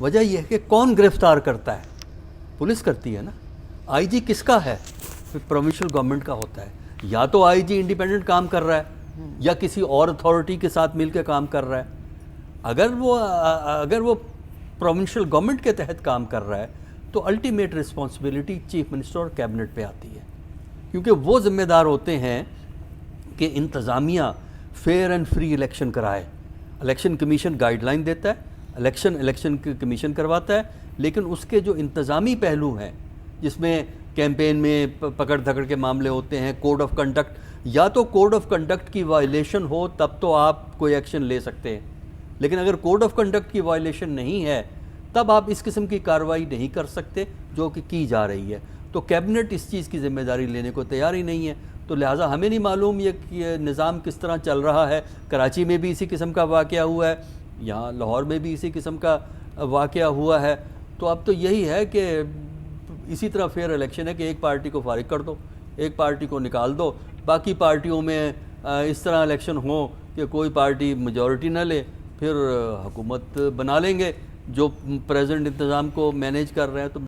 وجہ یہ ہے کہ کون گرفتار کرتا ہے؟ پولیس کرتی ہے نا. آئی جی کس کا ہے؟ پروونشل گورنمنٹ کا ہوتا ہے. یا تو آئی جی انڈیپینڈنٹ کام کر رہا ہے یا کسی اور اتھارٹی کے ساتھ مل کے کام کر رہا ہے. اگر وہ پروونشل گورنمنٹ کے تحت کام کر رہا ہے تو الٹیمیٹ رسپانسبلٹی چیف منسٹر اور کیبنٹ پہ آتی ہے، کیونکہ وہ ذمہ دار ہوتے ہیں کہ انتظامیہ فیئر اینڈ فری الیکشن کرائے. الیکشن کمیشن گائیڈ لائن دیتا ہے، الیکشن کمیشن کرواتا ہے، لیکن اس کے جو انتظامی پہلو ہیں جس میں کیمپین میں پکڑ دھکڑ کے معاملے ہوتے ہیں، کوڈ آف کنڈکٹ، یا تو کوڈ آف کنڈکٹ کی وائلیشن ہو تب تو آپ کوئی ایکشن لے سکتے ہیں، لیکن اگر کوڈ آف کنڈکٹ کی وائلیشن نہیں ہے تب آپ اس قسم کی کارروائی نہیں کر سکتے جو کہ کی جا رہی ہے. تو کیبنٹ اس چیز کی ذمہ داری لینے کو تیار ہی نہیں ہے. تو لہٰذا ہمیں نہیں معلوم یہ نظام کس طرح چل رہا ہے. کراچی میں بھی اسی قسم کا واقعہ ہوا ہے، یہاں لاہور میں بھی اسی قسم کا واقعہ ہوا ہے. تو اب تو یہی ہے کہ اسی طرح فیئر الیکشن ہے کہ ایک پارٹی کو فارغ کر دو، ایک پارٹی کو نکال دو، باقی پارٹیوں میں اس طرح الیکشن ہو کہ کوئی پارٹی میجورٹی نہ لے، پھر حکومت بنا لیں گے جو پریزنٹ انتظام کو مینیج کر رہے ہیں. تو